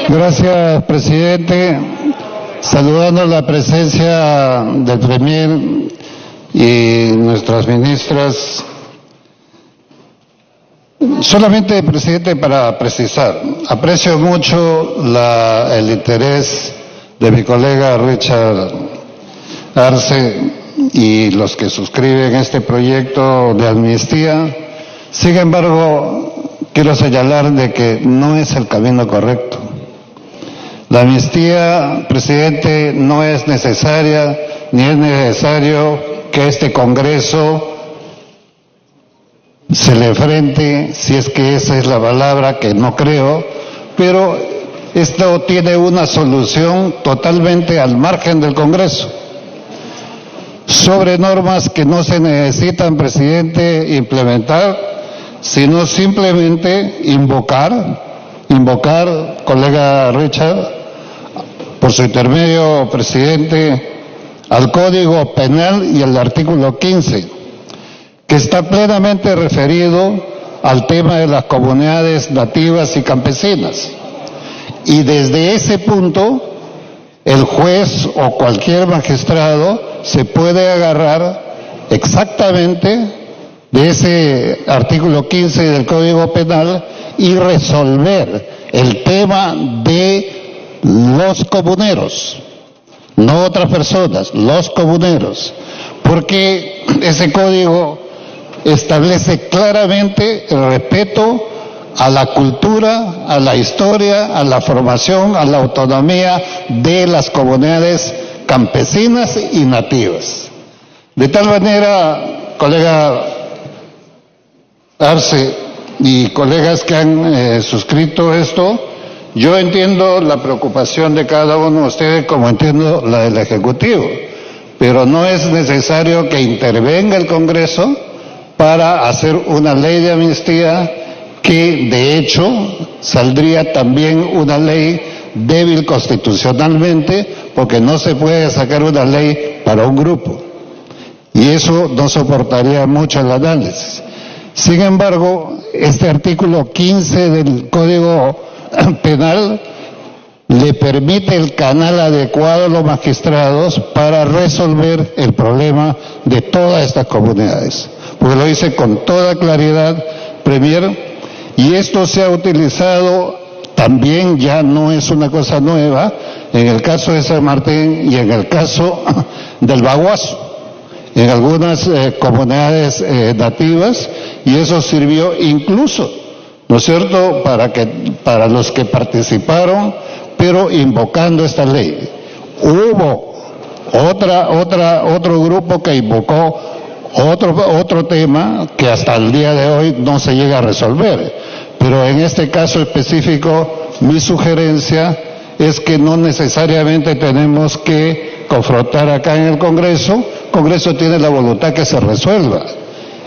Gracias, presidente. Saludando la presencia del Premier y nuestras ministras. Solamente, presidente, para precisar, aprecio mucho el interés de mi colega Richard Arce y los que suscriben este proyecto de amnistía. Sin embargo, quiero señalar de que no es el camino correcto. La amnistía, presidente, no es necesaria, ni es necesario que este Congreso se le enfrente, si es que esa es la palabra, que no creo, pero esto tiene una solución totalmente al margen del Congreso, sobre normas que no se necesitan, presidente, implementar, sino simplemente invocar, colega Richard, por su intermedio, presidente, al Código Penal y al artículo 15, que está plenamente referido al tema de las comunidades nativas y campesinas. Y desde ese punto, el juez o cualquier magistrado se puede agarrar exactamente de ese artículo 15 del Código Penal y resolver el tema de los comuneros, no otras personas, los comuneros, porque ese código establece claramente el respeto a la cultura, a la historia, a la formación, a la autonomía de las comunidades campesinas y nativas. De tal manera, colega Arce y colegas que han suscrito esto, yo entiendo la preocupación de cada uno de ustedes como entiendo la del Ejecutivo, pero no es necesario que intervenga el Congreso para hacer una ley de amnistía que de hecho saldría también una ley débil constitucionalmente, porque no se puede sacar una ley para un grupo y eso no soportaría mucho el análisis. Sin embargo, este artículo 15 del Código Penal le permite el canal adecuado a los magistrados para resolver el problema de todas estas comunidades, porque lo dice con toda claridad, Premier, y esto se ha utilizado también, ya no es una cosa nueva, en el caso de San Martín y en el caso del Baguazo, en algunas comunidades nativas, y eso sirvió incluso, ¿no es cierto?, para los que participaron, pero invocando esta ley. Hubo otro grupo que invocó otro tema que hasta el día de hoy no se llega a resolver, pero en este caso específico mi sugerencia es que no necesariamente tenemos que confrontar acá en el Congreso tiene la voluntad que se resuelva.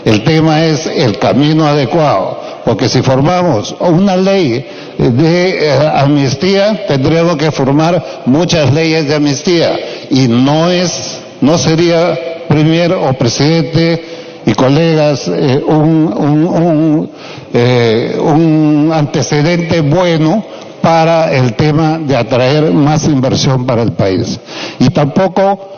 El tema es el camino adecuado, porque si formamos una ley de amnistía, tendríamos que formar muchas leyes de amnistía, y no sería, Premier o presidente y colegas, un antecedente bueno para el tema de atraer más inversión para el país. Y tampoco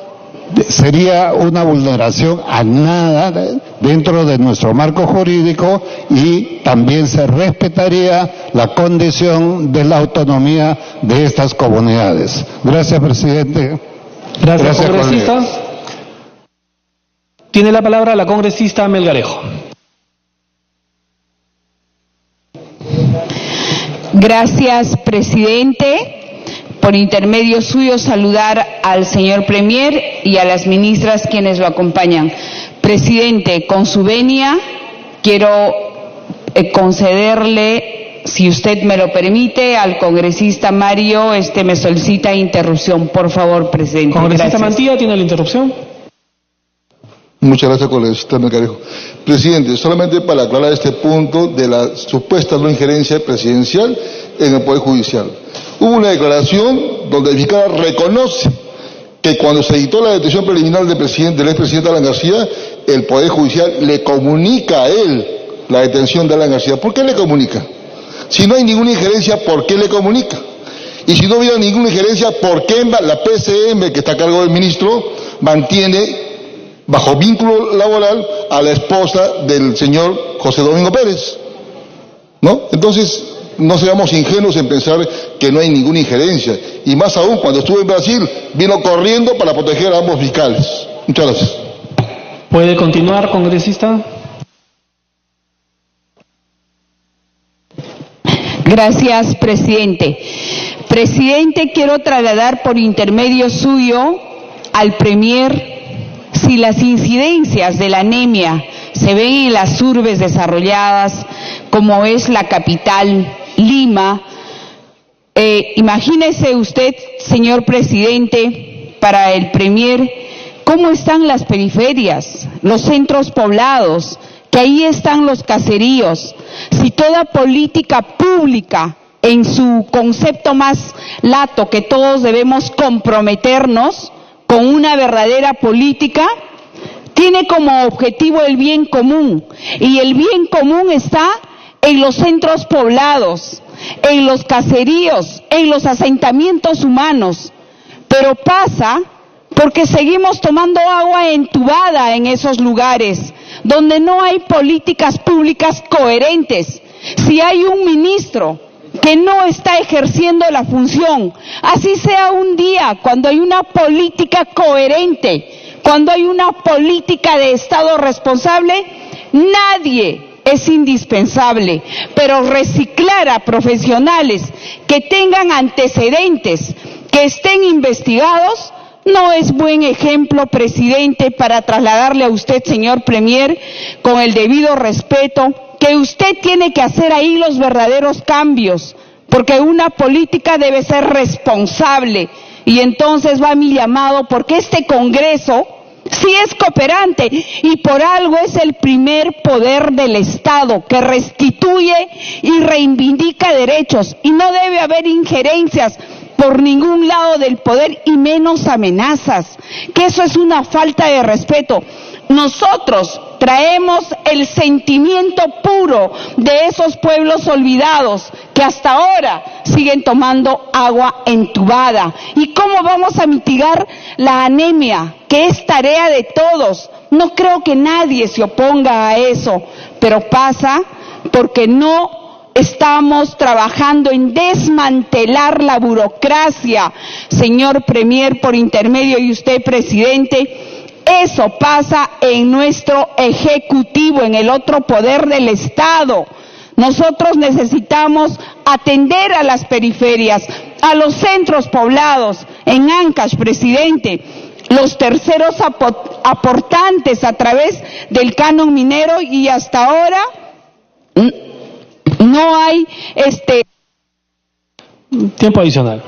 sería una vulneración a nada dentro de nuestro marco jurídico, y también se respetaría la condición de la autonomía de estas comunidades. Gracias, presidente. Gracias, congresista. Tiene la palabra la congresista Melgarejo. Gracias, presidente. Por intermedio suyo, saludar al señor Premier y a las ministras quienes lo acompañan. Presidente, con su venia, quiero concederle, si usted me lo permite, al congresista Mario, me solicita interrupción. Por favor, presidente. Congresista Mantilla, ¿tiene la interrupción? Muchas gracias, congresista Melgarejo. Presidente, solamente para aclarar este punto de la supuesta no injerencia presidencial en el Poder Judicial. Hubo una declaración donde el fiscal reconoce que cuando se dictó la detención preliminar del expresidente Alan García, el Poder Judicial le comunica a él la detención de Alan García. ¿Por qué le comunica? Si no hay ninguna injerencia, ¿por qué le comunica? Y si no hubiera ninguna injerencia, ¿por qué la PCM, que está a cargo del ministro, mantiene bajo vínculo laboral a la esposa del señor José Domingo Pérez? ¿No? Entonces, no seamos ingenuos en pensar que no hay ninguna injerencia. Y más aún, cuando estuvo en Brasil, vino corriendo para proteger a ambos fiscales. Muchas gracias. ¿Puede continuar, congresista? Gracias, presidente. Presidente, quiero trasladar por intermedio suyo al Premier si las incidencias de la anemia se ven en las urbes desarrolladas, como es la capital, Lima. Imagínese usted, señor presidente, para el Premier, cómo están las periferias, los centros poblados, que ahí están los caseríos. Si toda política pública, en su concepto más lato, que todos debemos comprometernos con una verdadera política, tiene como objetivo el bien común, y el bien común está en los centros poblados, en los caseríos, en los asentamientos humanos. Pero pasa porque seguimos tomando agua entubada en esos lugares, donde no hay políticas públicas coherentes. Si hay un ministro que no está ejerciendo la función, así sea un día, cuando hay una política coherente, cuando hay una política de Estado responsable, nadie es indispensable, pero reciclar a profesionales que tengan antecedentes, que estén investigados, no es buen ejemplo, presidente, para trasladarle a usted, señor Premier, con el debido respeto, que usted tiene que hacer ahí los verdaderos cambios, porque una política debe ser responsable. Y entonces va mi llamado, porque este Congreso sí es cooperante y por algo es el primer poder del Estado que restituye y reivindica derechos, y no debe haber injerencias por ningún lado del poder, y menos amenazas, que eso es una falta de respeto. Nosotros traemos el sentimiento puro de esos pueblos olvidados que hasta ahora siguen tomando agua entubada. ¿Y cómo vamos a mitigar la anemia, que es tarea de todos? No creo que nadie se oponga a eso, pero pasa porque no estamos trabajando en desmantelar la burocracia, señor Premier, por intermedio de usted, presidente. Eso pasa en nuestro Ejecutivo, en el otro poder del Estado. Nosotros necesitamos atender a las periferias, a los centros poblados. En Ancash, presidente, los terceros aportantes a través del canon minero, y hasta ahora no hay Tiempo adicional.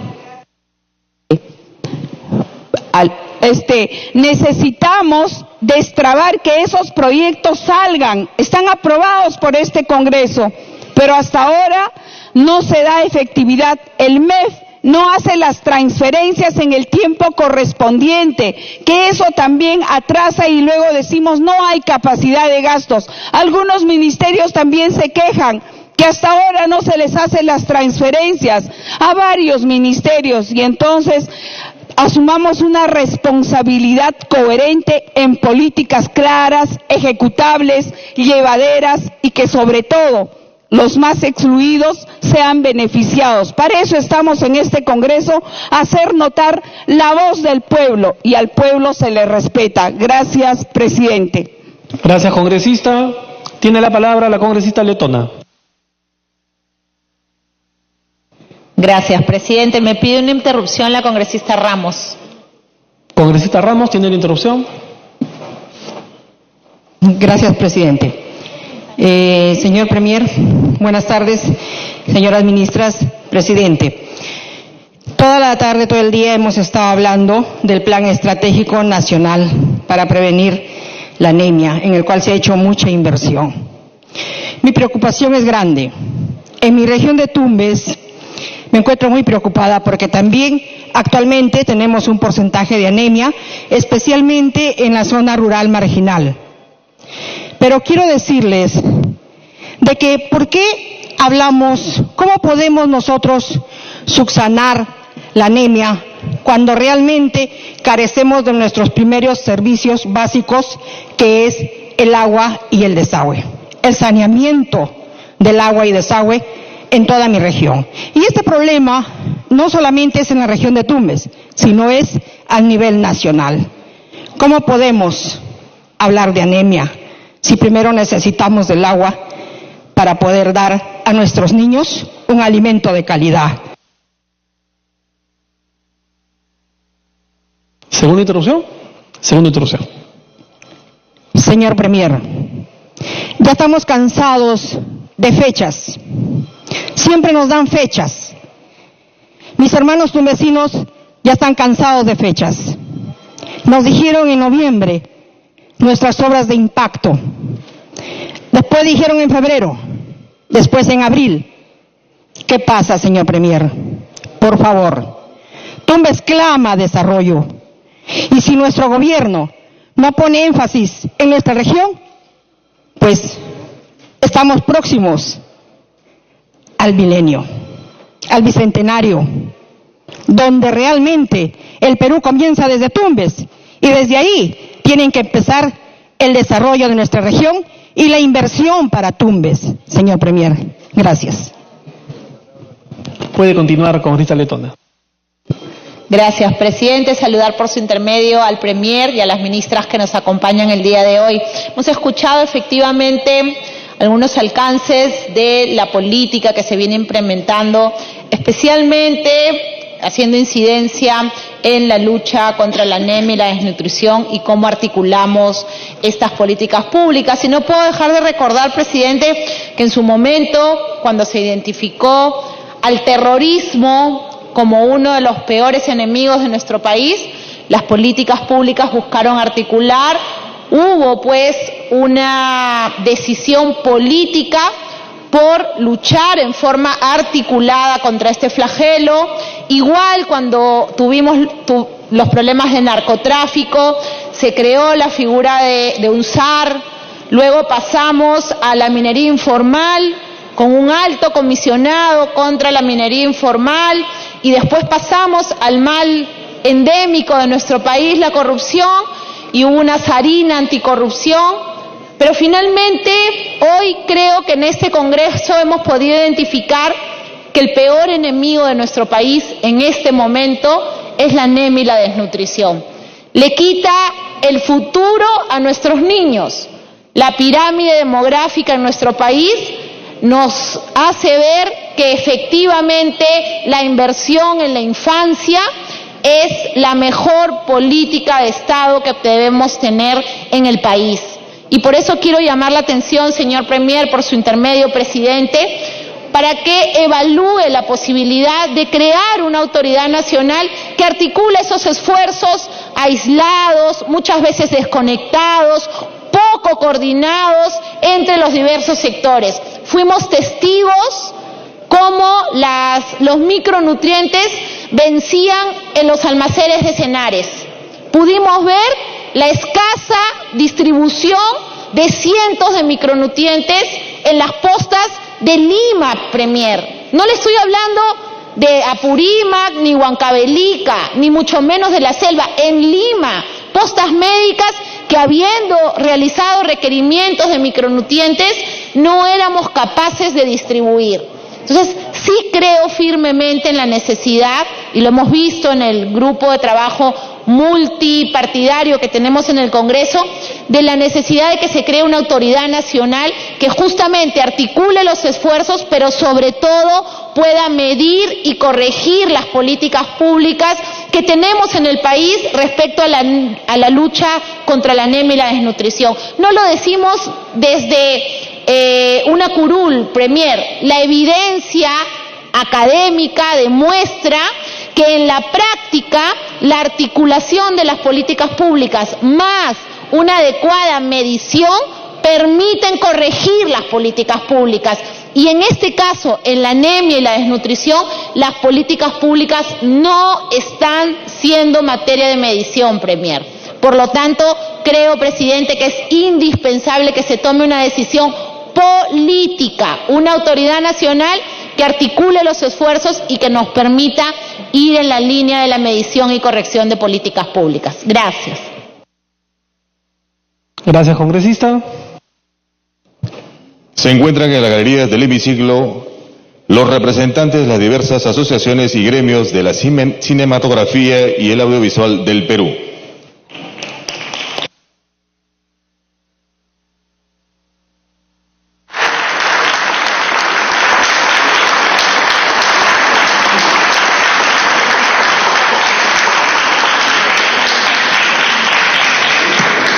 Necesitamos destrabar que esos proyectos salgan. Están aprobados por este Congreso, pero hasta ahora no se da efectividad. El MEF no hace las transferencias en el tiempo correspondiente, que eso también atrasa, y luego decimos no hay capacidad de gastos. Algunos ministerios también se quejan que hasta ahora no se les hacen las transferencias a varios ministerios, y entonces asumamos una responsabilidad coherente en políticas claras, ejecutables, llevaderas, y que sobre todo los más excluidos sean beneficiados. Para eso estamos en este Congreso, hacer notar la voz del pueblo, y al pueblo se le respeta. Gracias, presidente. Gracias, congresista. Tiene la palabra la congresista letona. Gracias, presidente. Me pide una interrupción la congresista Ramos. Congresista Ramos, ¿tiene la interrupción? Gracias, presidente. Señor Premier, buenas tardes. Señoras ministras, presidente. Toda la tarde, todo el día hemos estado hablando del Plan Estratégico Nacional para prevenir la anemia, en el cual se ha hecho mucha inversión. Mi preocupación es grande. En mi región de Tumbes me encuentro muy preocupada porque también actualmente tenemos un porcentaje de anemia, especialmente en la zona rural marginal. Pero quiero decirles de que ¿por qué hablamos, cómo podemos nosotros subsanar la anemia cuando realmente carecemos de nuestros primeros servicios básicos, que es el agua y el desagüe, el saneamiento del agua y desagüe en toda mi región? Y este problema no solamente es en la región de Tumbes, sino es a nivel nacional. ¿Cómo podemos hablar de anemia si primero necesitamos del agua para poder dar a nuestros niños un alimento de calidad? Segunda interrupción. Segunda interrupción. Señor Premier, ya estamos cansados de fechas. Siempre nos dan fechas. Mis hermanos tumbesinos ya están cansados de fechas. Nos dijeron en noviembre nuestras obras de impacto. Después dijeron en febrero. Después en abril. ¿Qué pasa, señor Premier? Por favor. Tumbes clama desarrollo. Y si nuestro gobierno no pone énfasis en nuestra región, pues estamos próximos al milenio, al bicentenario, donde realmente el Perú comienza desde Tumbes y desde ahí tienen que empezar el desarrollo de nuestra región y la inversión para Tumbes, señor Premier. Gracias. Puede continuar, congresista Letonda. Gracias, presidente. Saludar por su intermedio al Premier y a las ministras que nos acompañan el día de hoy. Hemos escuchado efectivamente algunos alcances de la política que se viene implementando, especialmente haciendo incidencia en la lucha contra la anemia y la desnutrición y cómo articulamos estas políticas públicas. Y no puedo dejar de recordar, presidente, que en su momento, cuando se identificó al terrorismo como uno de los peores enemigos de nuestro país, las políticas públicas buscaron articular. Hubo pues una decisión política por luchar en forma articulada contra este flagelo. Igual cuando tuvimos los problemas de narcotráfico, se creó la figura de un SAR, luego pasamos a la minería informal con un alto comisionado contra la minería informal y después pasamos al mal endémico de nuestro país, la corrupción, y hubo una zarina anticorrupción, pero finalmente hoy creo que en este Congreso hemos podido identificar que el peor enemigo de nuestro país en este momento es la anemia y la desnutrición. Le quita el futuro a nuestros niños. La pirámide demográfica en nuestro país nos hace ver que efectivamente la inversión en la infancia es la mejor política de Estado que debemos tener en el país. Y por eso quiero llamar la atención, señor Premier, por su intermedio, presidente, para que evalúe la posibilidad de crear una autoridad nacional que articule esos esfuerzos aislados, muchas veces desconectados, poco coordinados entre los diversos sectores. Fuimos testigos cómo los micronutrientes vencían en los almacenes de Cenares. Pudimos ver la escasa distribución de cientos de micronutrientes en las postas de Lima, Premier. No le estoy hablando de Apurímac, ni Huancavelica, ni mucho menos de la selva. En Lima, postas médicas que habiendo realizado requerimientos de micronutrientes, no éramos capaces de distribuir. Entonces, sí creo firmemente en la necesidad, y lo hemos visto en el grupo de trabajo multipartidario que tenemos en el Congreso, de la necesidad de que se cree una autoridad nacional que justamente articule los esfuerzos, pero sobre todo pueda medir y corregir las políticas públicas que tenemos en el país respecto a la lucha contra la anemia y la desnutrición. No lo decimos desde una curul, Premier. La evidencia académica demuestra que en la práctica la articulación de las políticas públicas más una adecuada medición permiten corregir las políticas públicas. Y en este caso, en la anemia y la desnutrición, las políticas públicas no están siendo materia de medición, Premier. Por lo tanto, creo, presidente, que es indispensable que se tome una decisión política, una autoridad nacional que articule los esfuerzos y que nos permita ir en la línea de la medición y corrección de políticas públicas. Gracias. Gracias, congresista. Se encuentran en la galería del hemiciclo los representantes de las diversas asociaciones y gremios de la cinematografía y el audiovisual del Perú.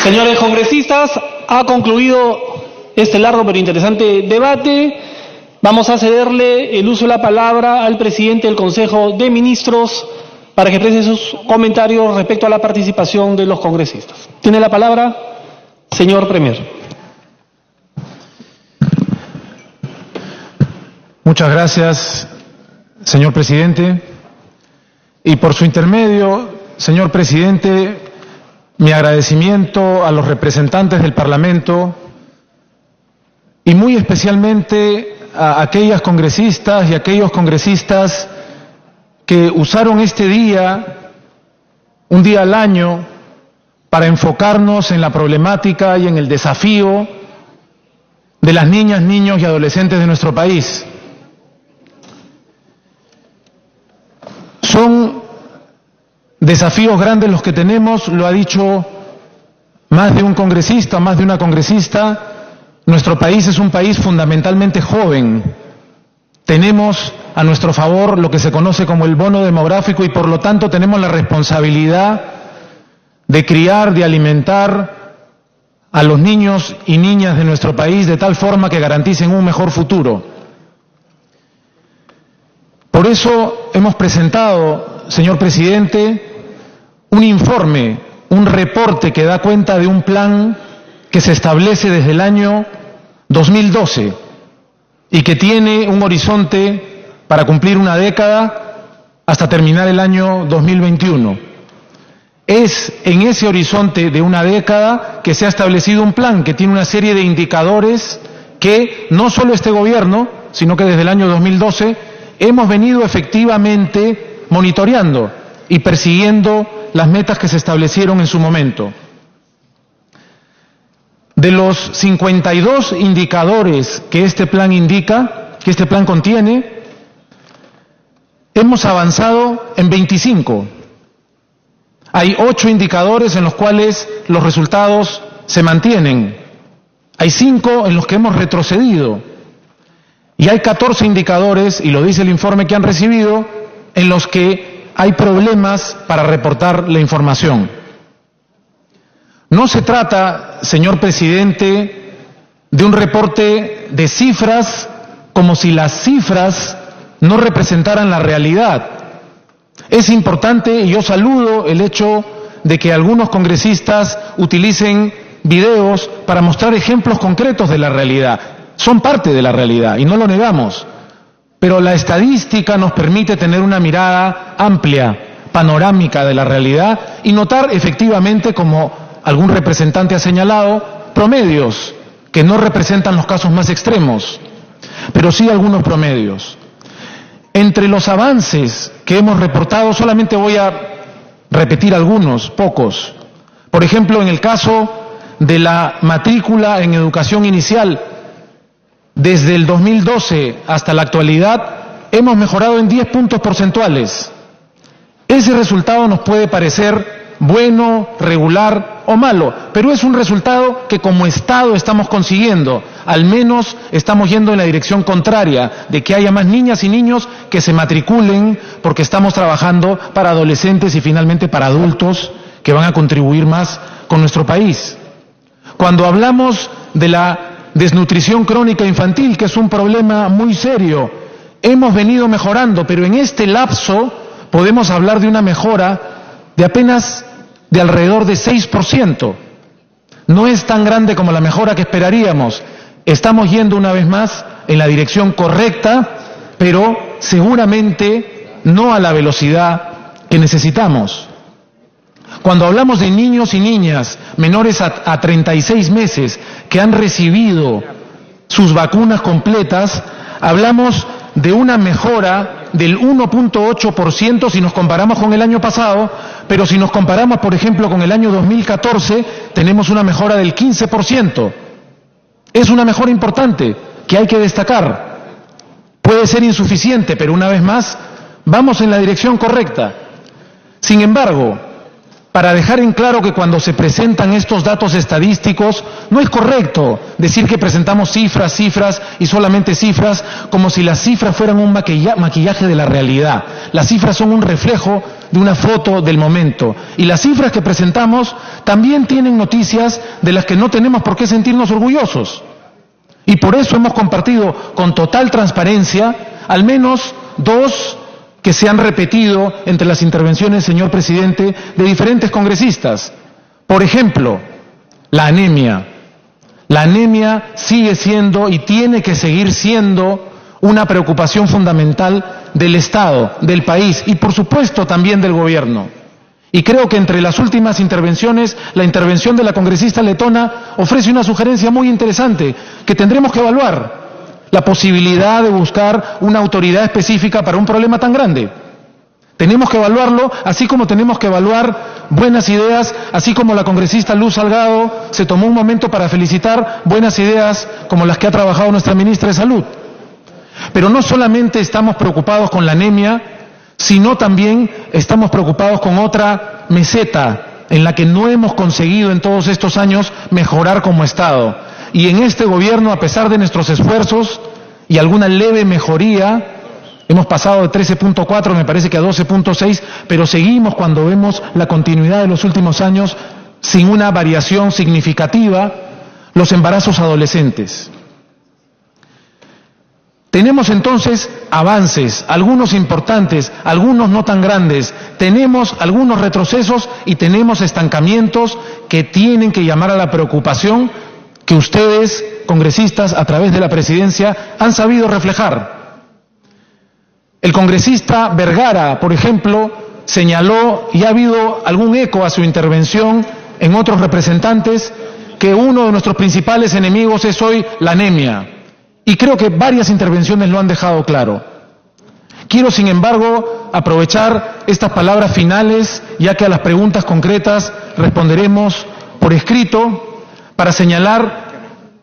Señores congresistas, ha concluido este largo pero interesante debate. Vamos a cederle el uso de la palabra al presidente del Consejo de Ministros para que exprese sus comentarios respecto a la participación de los congresistas. Tiene la palabra, señor Premier. Muchas gracias, señor presidente. Y por su intermedio, señor presidente, mi agradecimiento a los representantes del Parlamento y muy especialmente a aquellas congresistas y aquellos congresistas que usaron este día, un día al año, para enfocarnos en la problemática y en el desafío de las niñas, niños y adolescentes de nuestro país. Son desafíos grandes los que tenemos, lo ha dicho más de un congresista, más de una congresista. Nuestro país es un país fundamentalmente joven. Tenemos a nuestro favor lo que se conoce como el bono demográfico y por lo tanto tenemos la responsabilidad de criar, de alimentar a los niños y niñas de nuestro país de tal forma que garanticen un mejor futuro. Por eso hemos presentado, señor presidente, un informe, un reporte que da cuenta de un plan que se establece desde el año 2012 y que tiene un horizonte para cumplir una década hasta terminar el año 2021. Es en ese horizonte de una década que se ha establecido un plan que tiene una serie de indicadores que no solo este gobierno, sino que desde el año 2012 hemos venido efectivamente monitoreando y persiguiendo las metas que se establecieron en su momento. De los 52 indicadores que este plan indica, que este plan contiene, hemos avanzado en 25. Hay 8 indicadores en los cuales los resultados se mantienen. Hay 5 en los que hemos retrocedido. Y hay 14 indicadores, y lo dice el informe que han recibido, en los que hay problemas para reportar la información. No se trata, señor presidente, de un reporte de cifras como si las cifras no representaran la realidad. Es importante, y yo saludo el hecho de que algunos congresistas utilicen videos para mostrar ejemplos concretos de la realidad. Son parte de la realidad, y no lo negamos. Pero la estadística nos permite tener una mirada amplia, panorámica de la realidad y notar efectivamente, como algún representante ha señalado, promedios que no representan los casos más extremos, pero sí algunos promedios. Entre los avances que hemos reportado, solamente voy a repetir algunos, pocos. Por ejemplo, en el caso de la matrícula en educación inicial, desde el 2012 hasta la actualidad, hemos mejorado en 10 puntos porcentuales. Ese resultado nos puede parecer bueno, regular o malo, pero es un resultado que como Estado estamos consiguiendo. Al menos estamos yendo en la dirección contraria, de que haya más niñas y niños que se matriculen, porque estamos trabajando para adolescentes y finalmente para adultos que van a contribuir más con nuestro país. Cuando hablamos de la desnutrición crónica infantil, que es un problema muy serio, hemos venido mejorando, pero en este lapso podemos hablar de una mejora de apenas de alrededor de 6%. No es tan grande como la mejora que esperaríamos. Estamos yendo una vez más en la dirección correcta, pero seguramente no a la velocidad que necesitamos. Cuando hablamos de niños y niñas menores a 36 meses que han recibido sus vacunas completas, hablamos de una mejora del 1.8% si nos comparamos con el año pasado, pero si nos comparamos, por ejemplo, con el año 2014, tenemos una mejora del 15%. Es una mejora importante que hay que destacar. Puede ser insuficiente, pero una vez más, vamos en la dirección correcta. Sin embargo, para dejar en claro que cuando se presentan estos datos estadísticos, no es correcto decir que presentamos cifras y solamente cifras, como si las cifras fueran un maquillaje de la realidad. Las cifras son un reflejo de una foto del momento. Y las cifras que presentamos también tienen noticias de las que no tenemos por qué sentirnos orgullosos. Y por eso hemos compartido con total transparencia al menos dos que se han repetido entre las intervenciones, señor presidente, de diferentes congresistas. Por ejemplo, la anemia. La anemia sigue siendo y tiene que seguir siendo una preocupación fundamental del Estado, del país y por supuesto también del gobierno. Y creo que entre las últimas intervenciones, la intervención de la congresista letona ofrece una sugerencia muy interesante que tendremos que evaluar. La posibilidad de buscar una autoridad específica para un problema tan grande. Tenemos que evaluarlo, así como tenemos que evaluar buenas ideas, así como la congresista Luz Salgado se tomó un momento para felicitar buenas ideas como las que ha trabajado nuestra ministra de Salud. Pero no solamente estamos preocupados con la anemia, sino también estamos preocupados con otra meseta en la que no hemos conseguido en todos estos años mejorar como Estado. Y en este gobierno, a pesar de nuestros esfuerzos y alguna leve mejoría, hemos pasado de 13.4, me parece que a 12.6, pero seguimos, cuando vemos la continuidad de los últimos años, sin una variación significativa, los embarazos adolescentes. Tenemos entonces avances, algunos importantes, algunos no tan grandes, tenemos algunos retrocesos y tenemos estancamientos que tienen que llamar a la preocupación que ustedes, congresistas, a través de la presidencia, han sabido reflejar. El congresista Vergara, por ejemplo, señaló, y ha habido algún eco a su intervención en otros representantes, que uno de nuestros principales enemigos es hoy la anemia. Y creo que varias intervenciones lo han dejado claro. Quiero, sin embargo, aprovechar estas palabras finales, ya que a las preguntas concretas responderemos por escrito, para señalar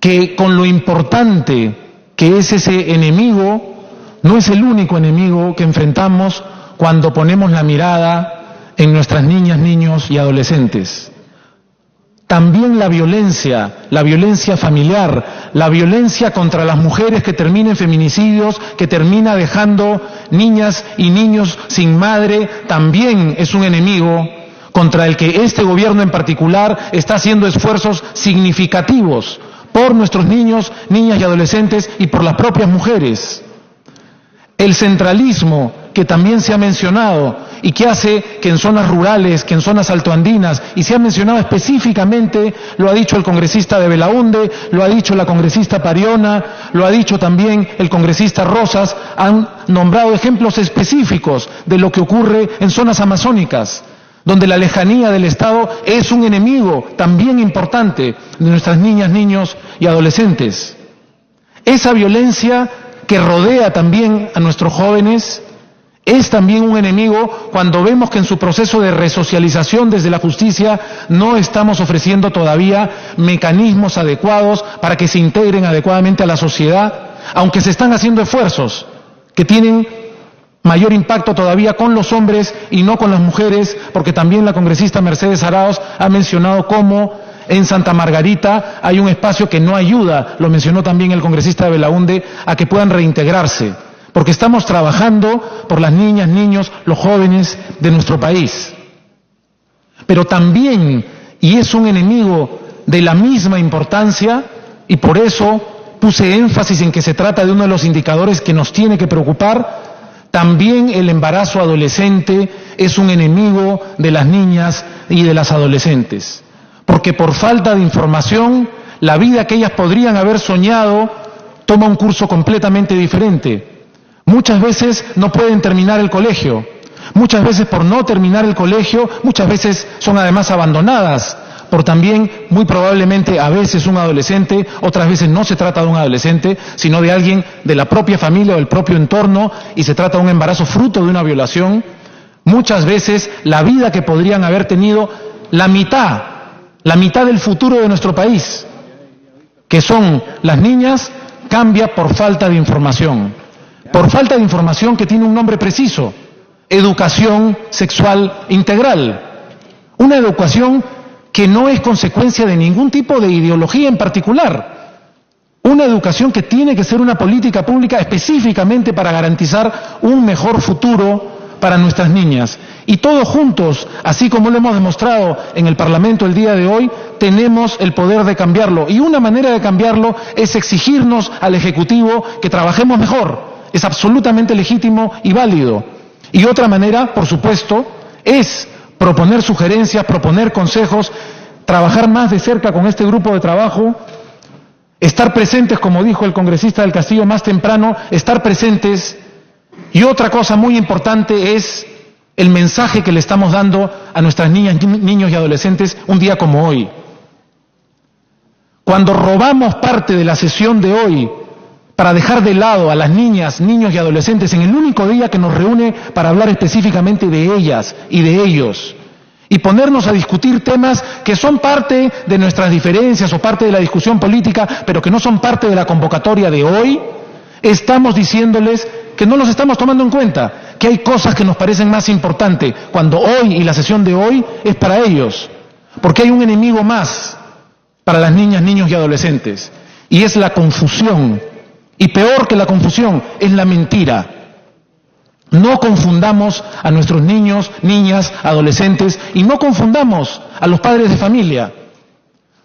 que con lo importante que es ese enemigo, no es el único enemigo que enfrentamos cuando ponemos la mirada en nuestras niñas, niños y adolescentes. También la violencia familiar, la violencia contra las mujeres que termina en feminicidios, que termina dejando niñas y niños sin madre, también es un enemigo contra el que este gobierno en particular está haciendo esfuerzos significativos por nuestros niños, niñas y adolescentes y por las propias mujeres. El centralismo que también se ha mencionado y que hace que en zonas rurales, que en zonas altoandinas, y se ha mencionado específicamente, lo ha dicho el congresista de Belaunde, lo ha dicho la congresista Pariona, lo ha dicho también el congresista Rosas, han nombrado ejemplos específicos de lo que ocurre en zonas amazónicas, donde la lejanía del Estado es un enemigo también importante de nuestras niñas, niños y adolescentes. Esa violencia que rodea también a nuestros jóvenes es también un enemigo cuando vemos que en su proceso de resocialización desde la justicia no estamos ofreciendo todavía mecanismos adecuados para que se integren adecuadamente a la sociedad, aunque se están haciendo esfuerzos que tienen mayor impacto todavía con los hombres y no con las mujeres, porque también la congresista Mercedes Arauz ha mencionado cómo en Santa Margarita hay un espacio que no ayuda, lo mencionó también el congresista de Belaunde, a que puedan reintegrarse, porque estamos trabajando por las niñas, niños, los jóvenes de nuestro país. Pero también, y es un enemigo de la misma importancia, y por eso puse énfasis en que se trata de uno de los indicadores que nos tiene que preocupar, también el embarazo adolescente es un enemigo de las niñas y de las adolescentes, porque por falta de información, la vida que ellas podrían haber soñado toma un curso completamente diferente. Muchas veces no pueden terminar el colegio, muchas veces por no terminar el colegio, muchas veces son además abandonadas por también, muy probablemente, a veces un adolescente, otras veces no se trata de un adolescente, sino de alguien de la propia familia o del propio entorno, y se trata de un embarazo fruto de una violación. Muchas veces la vida que podrían haber tenido, la mitad del futuro de nuestro país, que son las niñas, cambia por falta de información. Por falta de información que tiene un nombre preciso: educación sexual integral. Una educación que no es consecuencia de ningún tipo de ideología en particular. Una educación que tiene que ser una política pública específicamente para garantizar un mejor futuro para nuestras niñas. Y todos juntos, así como lo hemos demostrado en el Parlamento el día de hoy, tenemos el poder de cambiarlo. Y una manera de cambiarlo es exigirnos al Ejecutivo que trabajemos mejor. Es absolutamente legítimo y válido. Y otra manera, por supuesto, es proponer sugerencias, proponer consejos, trabajar más de cerca con este grupo de trabajo, estar presentes, como dijo el congresista del Castillo más temprano, estar presentes. Y otra cosa muy importante es el mensaje que le estamos dando a nuestras niñas, niños y adolescentes un día como hoy. Cuando robamos parte de la sesión de hoy para dejar de lado a las niñas, niños y adolescentes en el único día que nos reúne para hablar específicamente de ellas y de ellos, y ponernos a discutir temas que son parte de nuestras diferencias o parte de la discusión política, pero que no son parte de la convocatoria de hoy, estamos diciéndoles que no los estamos tomando en cuenta, que hay cosas que nos parecen más importantes, cuando hoy y la sesión de hoy es para ellos, porque hay un enemigo más para las niñas, niños y adolescentes, y es la confusión. Y peor que la confusión es la mentira. No confundamos a nuestros niños, niñas, adolescentes, y no confundamos a los padres de familia.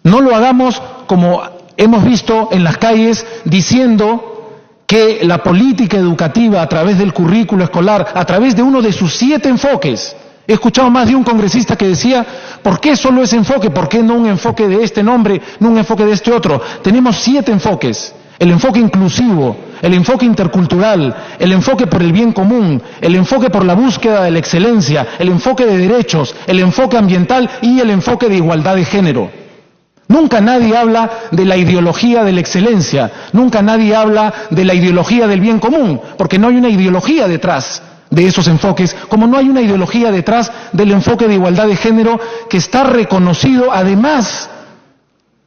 No lo hagamos como hemos visto en las calles diciendo que la política educativa a través del currículo escolar, a través de uno de sus 7 enfoques, he escuchado más de un congresista que decía, ¿por qué solo ese enfoque? ¿Por qué no un enfoque de este nombre, no un enfoque de este otro? Tenemos 7 enfoques. El enfoque inclusivo, el enfoque intercultural, el enfoque por el bien común, el enfoque por la búsqueda de la excelencia, el enfoque de derechos, el enfoque ambiental y el enfoque de igualdad de género. Nunca nadie habla de la ideología de la excelencia, nunca nadie habla de la ideología del bien común, porque no hay una ideología detrás de esos enfoques, como no hay una ideología detrás del enfoque de igualdad de género que está reconocido además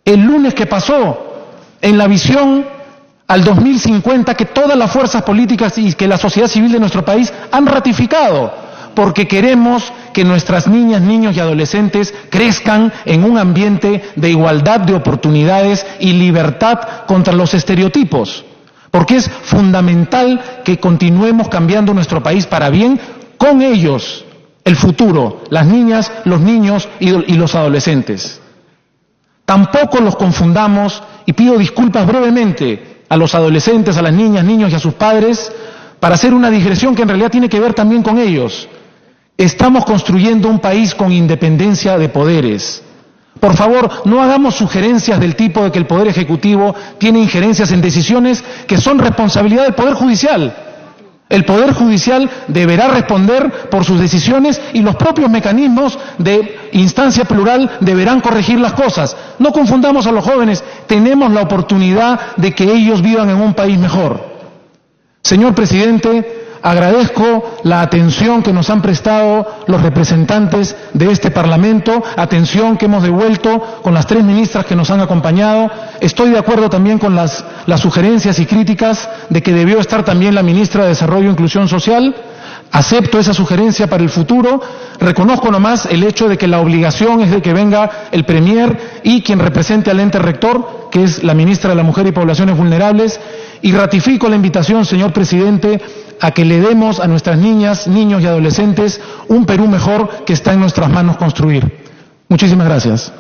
el lunes que pasó en la visión al 2050 que todas las fuerzas políticas y que la sociedad civil de nuestro país han ratificado, porque queremos que nuestras niñas, niños y adolescentes crezcan en un ambiente de igualdad de oportunidades y libertad contra los estereotipos, porque es fundamental que continuemos cambiando nuestro país para bien con ellos, el futuro, las niñas, los niños y los adolescentes. Tampoco los confundamos, y pido disculpas brevemente a los adolescentes, a las niñas, niños y a sus padres, para hacer una digresión que en realidad tiene que ver también con ellos. Estamos construyendo un país con independencia de poderes. Por favor, no hagamos sugerencias del tipo de que el Poder Ejecutivo tiene injerencias en decisiones que son responsabilidad del Poder Judicial. El Poder Judicial deberá responder por sus decisiones y los propios mecanismos de instancia plural deberán corregir las cosas. No confundamos a los jóvenes, tenemos la oportunidad de que ellos vivan en un país mejor. Señor Presidente, agradezco la atención que nos han prestado los representantes de este Parlamento, atención que hemos devuelto con las 3 ministras que nos han acompañado. Estoy de acuerdo también con las sugerencias y críticas de que debió estar también la ministra de Desarrollo e Inclusión Social. Acepto esa sugerencia para el futuro. Reconozco nomás el hecho de que la obligación es de que venga el Premier y quien represente al ente rector, que es la ministra de la Mujer y Poblaciones Vulnerables, y ratifico la invitación, señor Presidente, a que le demos a nuestras niñas, niños y adolescentes un Perú mejor que está en nuestras manos construir. Muchísimas gracias.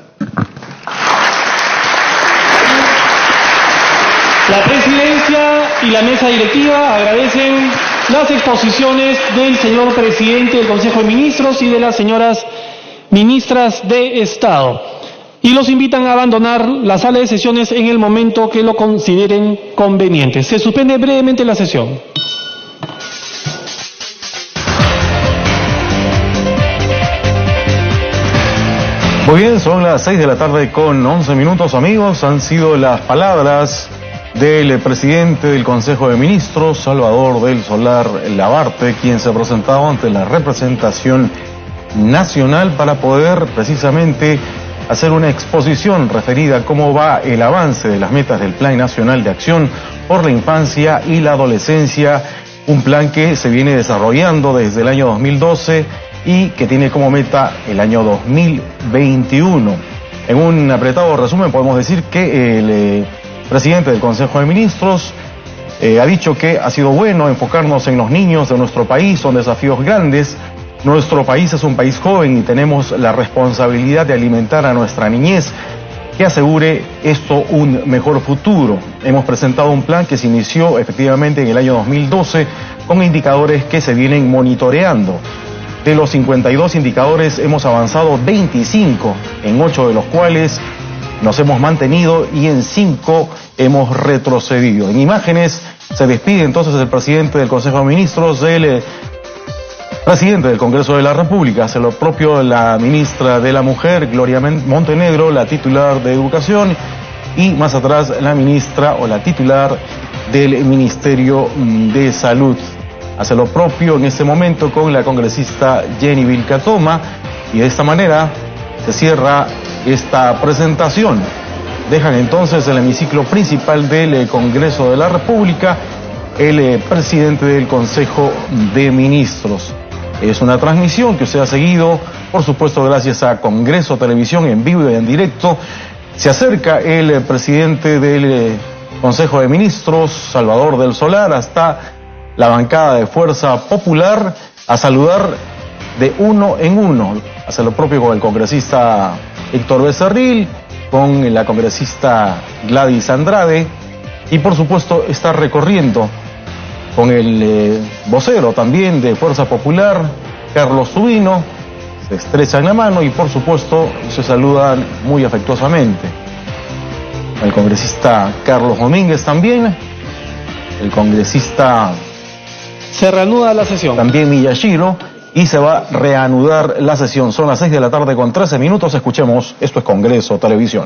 La Presidencia y la Mesa Directiva agradecen las exposiciones del señor Presidente del Consejo de Ministros y de las señoras Ministras de Estado, y los invitan a abandonar la sala de sesiones en el momento que lo consideren conveniente. Se suspende brevemente la sesión. Muy bien, son las 6 de la tarde con 11 minutos, amigos. Han sido las palabras del presidente del Consejo de Ministros, Salvador del Solar Labarte, quien se presentaba ante la representación nacional para poder precisamente hacer una exposición referida a cómo va el avance de las metas del Plan Nacional de Acción por la Infancia y la Adolescencia, un plan que se viene desarrollando desde el año 2012 y que tiene como meta el año 2021. En un apretado resumen podemos decir que el presidente del Consejo de Ministros ha dicho que ha sido bueno enfocarnos en los niños de nuestro país, son desafíos grandes. Nuestro país es un país joven y tenemos la responsabilidad de alimentar a nuestra niñez que asegure esto un mejor futuro. Hemos presentado un plan que se inició efectivamente en el año 2012 con indicadores que se vienen monitoreando. De los 52 indicadores hemos avanzado 25, en 8 de los cuales nos hemos mantenido y en 5 hemos retrocedido. En imágenes se despide entonces el presidente del Consejo de Ministros, del presidente del Congreso de la República, hace lo propio la ministra de la Mujer, Gloria Montenegro, la titular de Educación, y más atrás la ministra o la titular del Ministerio de Salud. Hace lo propio en este momento con la congresista Jenny Vilcatoma, y de esta manera se cierra esta presentación. Dejan entonces el hemiciclo principal del Congreso de la República el presidente del Consejo de Ministros. Es una transmisión que usted ha seguido, por supuesto, gracias a Congreso Televisión en vivo y en directo. Se acerca el presidente del Consejo de Ministros, Salvador del Solar, hasta la bancada de Fuerza Popular a saludar de uno en uno. Hace lo propio con el congresista Héctor Becerril, con la congresista Gladys Andrade y por supuesto está recorriendo con el vocero también de Fuerza Popular, Carlos Subino. Se estrechan la mano y por supuesto se saludan muy afectuosamente. El congresista Carlos Domínguez también, el congresista... Se reanuda la sesión. También Miyashiro, y se va a reanudar la sesión. Son las 6 de la tarde con 13 minutos. Escuchemos, esto es Congreso Televisión.